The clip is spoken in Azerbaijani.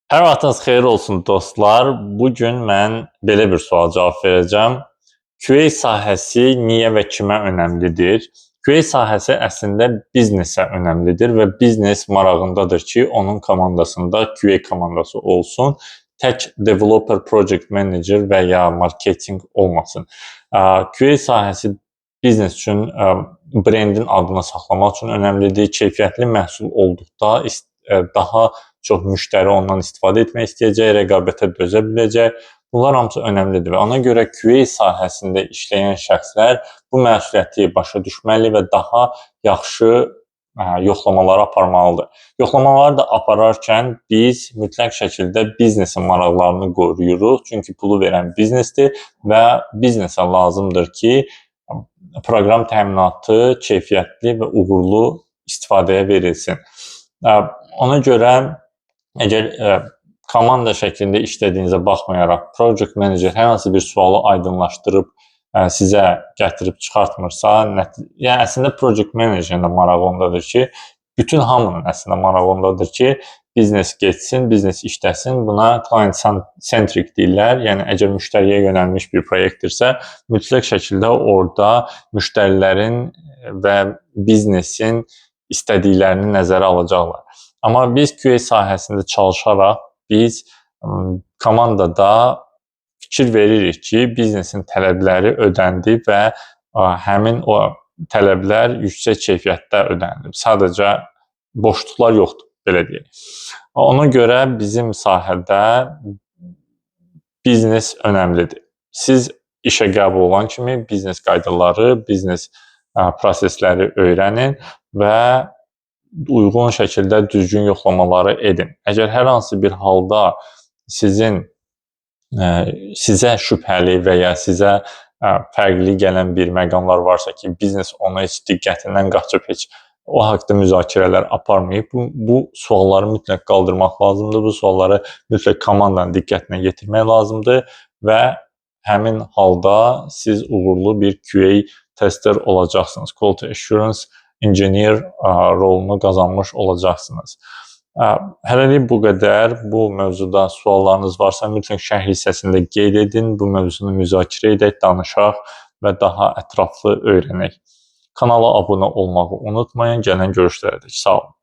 Hər vaxtınız xeyir olsun dostlar. Bugün mən belə bir sual cavab verəcəm. QA sahəsi niyə və kimə önəmlidir? QA sahəsi əslində biznesə önəmlidir və biznes marağındadır ki, onun komandasında QA komandası olsun. Tək developer, project manager və ya marketinq olmasın. QA sahəsi biznes üçün brendin adını saxlamaq üçün önəmlidir. Keyfiyyətli məhsul olduqda daha çox müştəri ondan istifadə etmək istəyəcək, rəqabətə dözə biləcək. Bunlar hamısı önəmlidir və ona görə QA sahəsində işləyən şəxslər bu məsuliyyəti başa düşməli və daha yaxşı yoxlamaları aparmalıdır. Yoxlamaları da apararkən biz mütləq şəkildə biznesin maraqlarını qoruyuruq. Çünki pulu verən biznesdir və biznesə lazımdır ki, proqram təminatı keyfiyyətli və uğurlu istifadəyə verilsin. Ona görə əgər komanda şəklində işlədiyinizə baxmayaraq project manager hər hansı bir sualı aydınlaşdırıb sizə gətirib çıxartmırsa, yəni əslində project managerin də marağı ondadır ki, bütün hamının əslində marağı ondadır ki, biznes getsin, biznes işləsin. Buna client-centric deyirlər. Yəni əgər müştəriyə yönəlmiş bir proyektdirsə, mütləq şəkildə orada müştərilərin və biznesin istədiklərini nəzərə alacaqlar. Amma biz QA sahəsində çalışaraq biz komandada fikir veririk ki, biznesin tələbləri ödəndi və həmin o tələblər yüksək keyfiyyətdə ödənilib. Sadəcə boşluqlar yoxdur, belə deyək. Ona görə bizim sahədə biznes önəmlidir. Siz işə qəbul olan kimi biznes qaydaları, biznes prosesləri öyrənin və uyğun şəkildə düzgün yoxlamaları edin. Əgər hər hansı bir halda sizə şübhəli və ya sizə fərqli gələn bir məqamlar varsa ki, biznes ona heç diqqətindən qaçıb, heç o haqda müzakirələr aparmayıb, bu sualları mütləq qaldırmaq lazımdır. Bu sualları mütləq komandanın diqqətinə yetirmək lazımdır və həmin halda siz uğurlu bir QA tester olacaqsınız. Quality Assurance Engineer rolunu qazanmış olacaqsınız. Hələlik bu qədər. Bu mövzuda suallarınız varsa mütləq şərh hissəsində qeyd edin. Bu mövzunu müzakirə edək, danışaq və daha ətraflı öyrənək. Kanala abunə olmağı unutmayın. Gələn görüşlərədək. Sağ olun.